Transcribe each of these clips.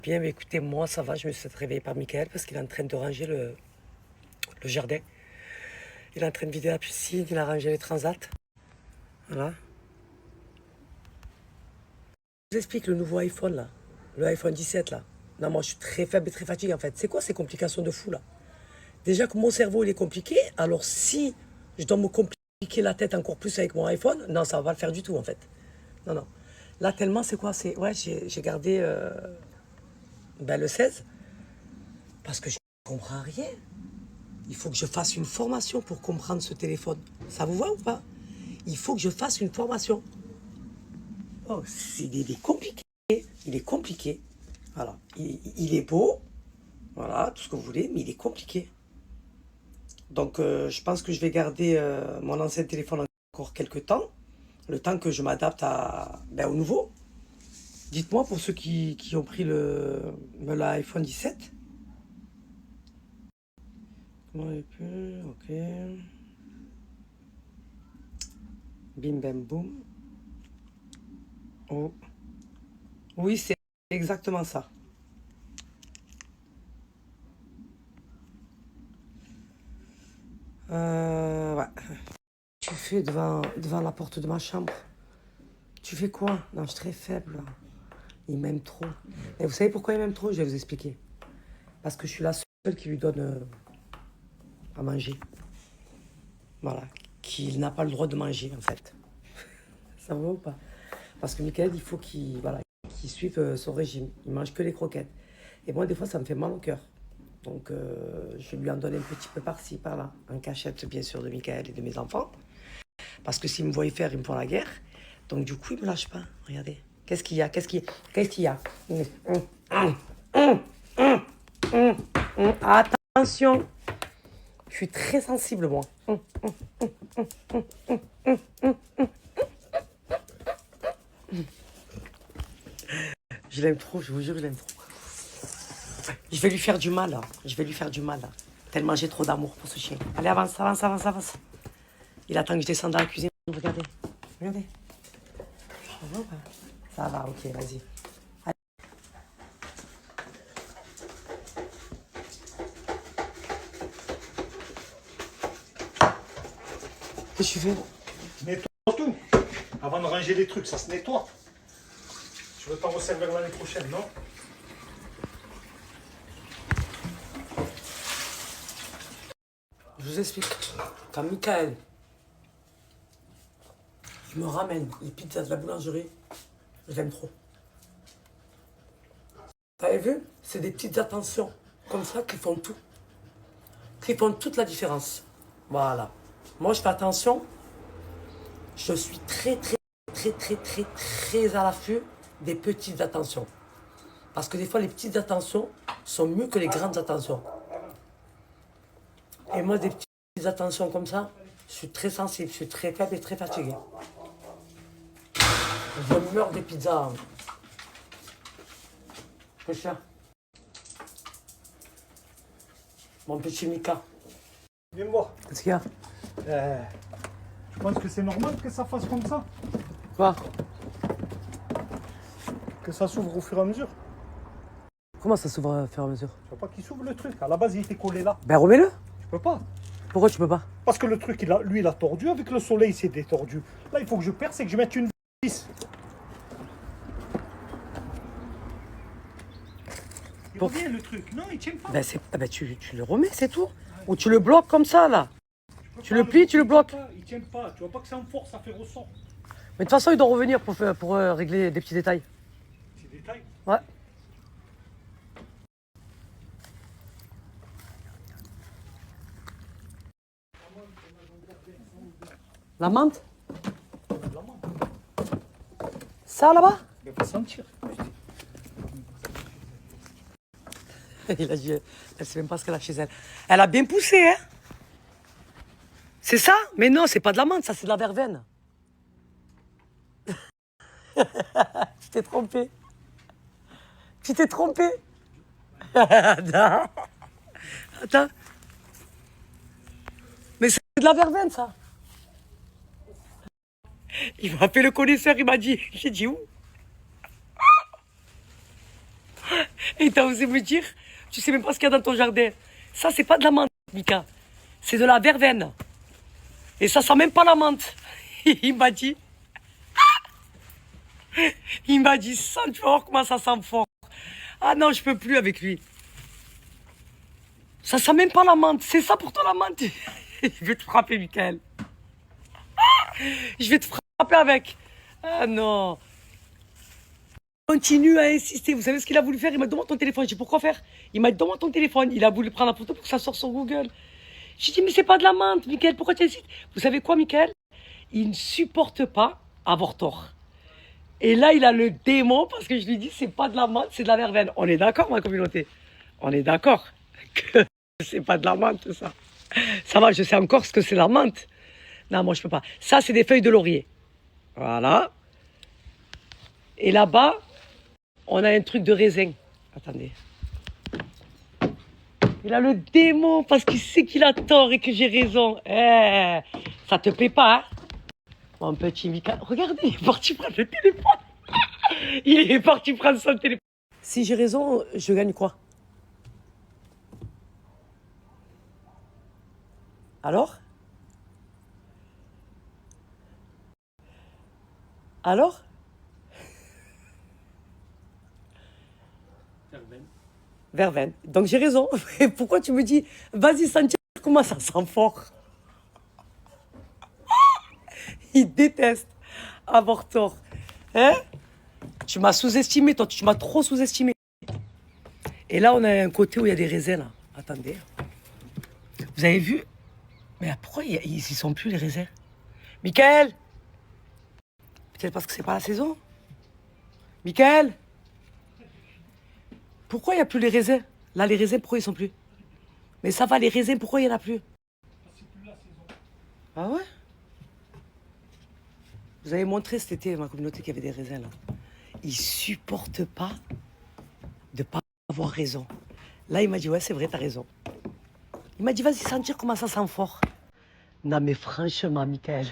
Bien, mais écoutez, moi ça va, je me suis réveillée par Michael parce qu'il est en train de ranger le jardin. Il est en train de vider la piscine, il a rangé les transats. Voilà. Je vous explique le nouveau iPhone là, le iPhone 17 là. Non, moi je suis très faible et très fatiguée en fait. C'est quoi ces complications de fou là? Déjà que mon cerveau il est compliqué, alors si je dois me compliquer la tête encore plus avec mon iPhone, non, ça va pas le faire du tout en fait. Non, non. Là tellement c'est quoi? C'est ouais, j'ai gardé le 16 parce que je comprends rien. Il faut que je fasse une formation pour comprendre ce téléphone. Ça vous va ou pas? Il faut que je fasse une formation. Oh, il est compliqué. Il est compliqué. Voilà. Il est beau. Voilà, tout ce que vous voulez, mais il est compliqué. Donc, je pense que je vais garder mon ancien téléphone encore quelques temps. Le temps que je m'adapte au nouveau. Dites-moi pour ceux qui ont pris l'iPhone 17. Comment il peut? Ok. Bim bam boum. Oh. Oui, c'est exactement ça. Ouais. Tu fais devant la porte de ma chambre? Tu fais quoi? Non, je suis très faible. Il m'aime trop. Et vous savez pourquoi il m'aime trop? Je vais vous expliquer. Parce que je suis la seule qui lui donne à manger. Voilà. Qu'il n'a pas le droit de manger, en fait. Ça va ou pas? Parce que Michael, il faut qu'il suive son régime. Il mange que les croquettes. Et moi, des fois, ça me fait mal au cœur. Donc, je lui en donne un petit peu par-ci, par-là. En cachette, bien sûr, de Michael et de mes enfants. Parce que s'il me voit faire, il me font la guerre. Donc, du coup, il ne me lâche pas. Regardez. Qu'est-ce qu'il y a? Qu'est-ce qu'il y a? Attention. Je suis très sensible, moi. Je l'aime trop, je vous jure, je l'aime trop. Je vais lui faire du mal, là. Je vais lui faire du mal, là. Tellement j'ai trop d'amour pour ce chien. Allez, avance, avance, avance, avance. Il attend que je descende dans la cuisine. Regardez. Regardez. Ça va ou pas? Ça va, ok, vas-y. Qu'est-ce que tu fais? Nettoie tout. Avant de ranger les trucs, ça se nettoie. Tu veux t'en resservir l'année prochaine, non? Je vous explique. Quand Michael, il me ramène les pizzas de la boulangerie, je l'aime trop. Vous avez vu? C'est des petites attentions comme ça qui font tout. Qui font toute la différence. Voilà. Moi, je fais attention. Je suis très, très, très, très, très, très à l'affût des petites attentions. Parce que des fois, les petites attentions sont mieux que les grandes attentions. Et moi, des petites attentions comme ça, je suis très sensible, je suis très faible et très fatigué. Je meurs des pizzas. Qu'est-ce qu'il y a? Mon petit Mika. Viens me voir. Qu'est-ce qu'il y a? Tu penses que c'est normal que ça fasse comme ça? Quoi? Que ça s'ouvre au fur et à mesure? Comment ça s'ouvre au fur et à mesure? Tu vois pas qu'il s'ouvre le truc? À la base, il était collé là. Ben remets-le. Tu peux pas. Pourquoi tu peux pas? Parce que le truc, lui, il a tordu. Avec le soleil, il s'est détordu. Là, il faut que je perce et que je mette une vis. Il revient le truc. Non, il tient pas. Tu le remets, c'est tout. Ou tu le bloques comme ça, là. Tu le plies, tu le bloques. Il tient pas. Tu vois pas que c'est en force, ça fait ressort. Mais de toute façon, il doit revenir pour régler des petits détails. Petit détail. Ouais. La menthe? Ça, là-bas? Il va sentir. Il a dit, elle sait même pas ce qu'elle a chez elle. Elle a bien poussé, hein? C'est ça? Mais non, c'est pas de la menthe, ça, c'est de la verveine. Tu t'es trompé. Tu t'es trompé. Attends. Attends. Mais c'est de la verveine, ça. Il m'a fait le connaisseur, il m'a dit. J'ai dit où? Et t'as osé me dire, tu sais même pas ce qu'il y a dans ton jardin. Ça, c'est pas de la menthe, Mika. C'est de la verveine. Et ça sent même pas la menthe. Il m'a dit, ça, tu vas voir comment ça sent fort. Ah non, je peux plus avec lui. Ça sent même pas la menthe. C'est ça pour toi la menthe. Je vais te frapper, Michael. Je vais te frapper avec. Ah non. Continue à insister. Vous savez ce qu'il a voulu faire? Il m'a demandé ton téléphone. J'ai dit pourquoi faire? Il m'a demandé ton téléphone. Il a voulu prendre la photo pour que ça sorte sur Google. J'ai dit mais c'est pas de la menthe, Michael. Pourquoi tu insistes? Vous savez quoi, Michael? Il ne supporte pas avoir tort. Et là, il a le démon parce que je lui dis c'est pas de la menthe, c'est de la verveine. On est d'accord, ma communauté? On est d'accord que c'est pas de la menthe, ça. Ça va, je sais encore ce que c'est la menthe. Non, moi, je peux pas. Ça, c'est des feuilles de laurier. Voilà. Et là-bas, on a un truc de raisin. Attendez. Il a le démon parce qu'il sait qu'il a tort et que j'ai raison. Eh, ça te plaît pas, hein? Mon petit Mika. Regardez, il est parti prendre le téléphone. Il est parti prendre son téléphone. Si j'ai raison, je gagne quoi? Alors? Alors? Verveine. Donc j'ai raison. Pourquoi tu me dis, vas-y, sentir comment ça sent fort? Il déteste avoir tort. Hein? Tu m'as sous-estimé, toi, tu m'as trop sous-estimé. Et là, on a un côté où il y a des raisins, là. Attendez. Vous avez vu? Mais pourquoi ils y sont plus, les raisins? Michael? Peut-être parce que c'est pas la saison? Michael? Pourquoi il n'y a plus les raisins? Là, les raisins, pourquoi ils sont plus? Mais ça va, les raisins, pourquoi il n'y en a plus? Ah ouais? Vous avez montré cet été, ma communauté, qu'il y avait des raisins, là. Ils supportent pas de pas avoir raison. Là, il m'a dit, ouais, c'est vrai, t'as raison. Il m'a dit, vas-y, sentir comment ça sent fort. Non, mais franchement, Michael.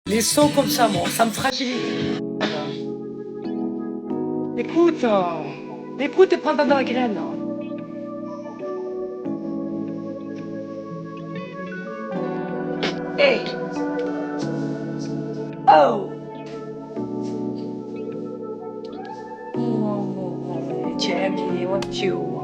Les sons comme ça, moi, ça me fragilise. Écoute, écoute et prends dans la graine. Hey! Oh! Jamie, what you want?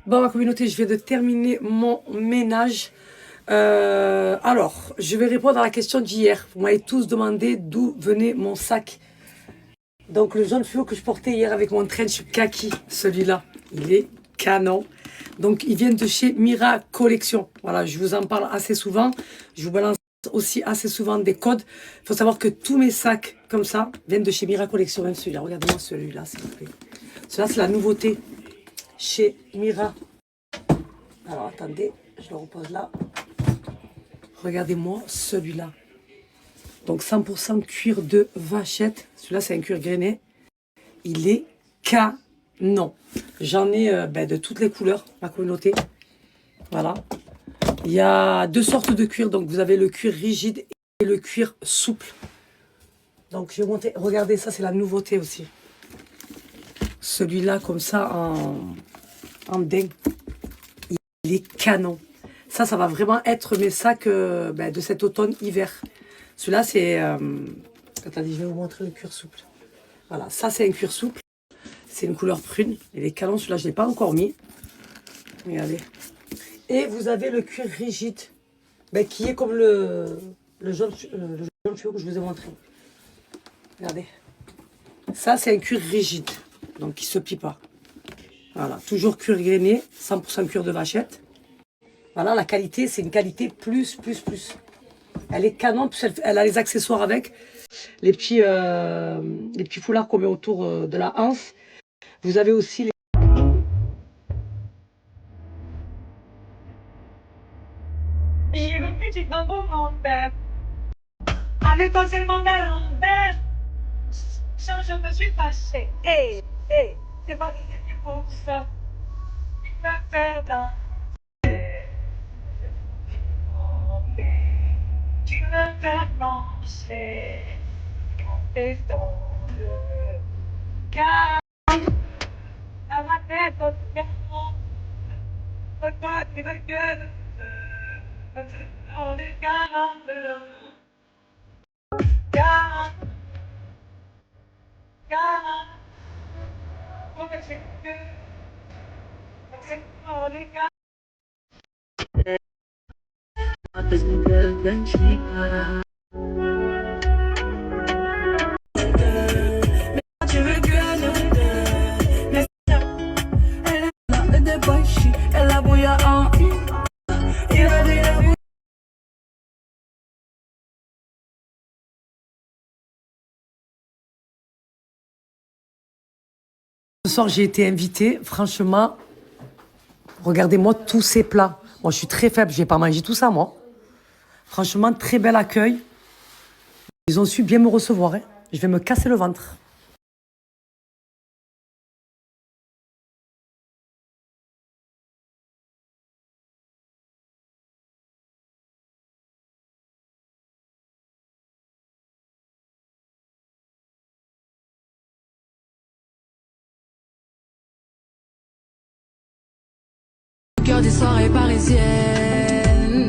Bon, ma communauté, je viens de terminer mon ménage. Alors, je vais répondre à la question d'hier. Vous m'avez tous demandé d'où venait mon sac. Donc, le jaune fluo que je portais hier avec mon trench kaki, celui-là, il est canon. Donc, ils viennent de chez Mira Collection. Voilà, je vous en parle assez souvent. Je vous balance aussi assez souvent des codes. Il faut savoir que tous mes sacs, comme ça, viennent de chez Mira Collection. Même celui-là, regardez-moi celui-là, s'il vous plaît. Celui-là, c'est la nouveauté chez Mira. Alors, attendez, je le repose là. Regardez-moi celui-là. Donc 100% cuir de vachette. Celui-là, c'est un cuir grainé. Il est canon. J'en ai de toutes les couleurs, ma communauté. Voilà. Il y a deux sortes de cuir. Donc, vous avez le cuir rigide et le cuir souple. Donc, je vais monter. Regardez, ça, c'est la nouveauté aussi. Celui-là, comme ça, en dingue. Il est canon. Ça va vraiment être mes sacs de cet automne-hiver. Celui-là, c'est... Attendez, je vais vous montrer le cuir souple. Voilà, ça, c'est un cuir souple. C'est une couleur prune. Il est canon. Celui-là, je ne l'ai pas encore mis. Regardez. Et vous avez le cuir rigide, qui est comme le jaune fluo que je vous ai montré. Regardez. Ça, c'est un cuir rigide. Donc, il ne se plie pas. Voilà, toujours cuir grainé, 100% cuir de vachette. Voilà, la qualité, c'est une qualité plus. Elle est canon, elle a les accessoires avec. Les petits foulards qu'on met autour de la hanse. Vous avez aussi romantique dans mon grand-père. Avec seulement d'Alembert, je me suis fâchée. Hey, hey, c'est pas pour ça. Je me fais danser. Tu me fais danser. Et dans le cœur, à ma tête, au cœur, au cœur, tu me gueules. On est galant, galant, galant. On est galant, on est galant. Tu veux que nous deux, mais elle a des boys, elle a bouillé en il a dit la bouille. Ce soir, j'ai été invitée. Franchement, regardez-moi tous ces plats. Moi, je suis très faible. Je vais pas manger tout ça, moi. Franchement, très bel accueil. Ils ont su bien me recevoir. Hein. Je vais me casser le ventre. Cœur des soirées parisiennes.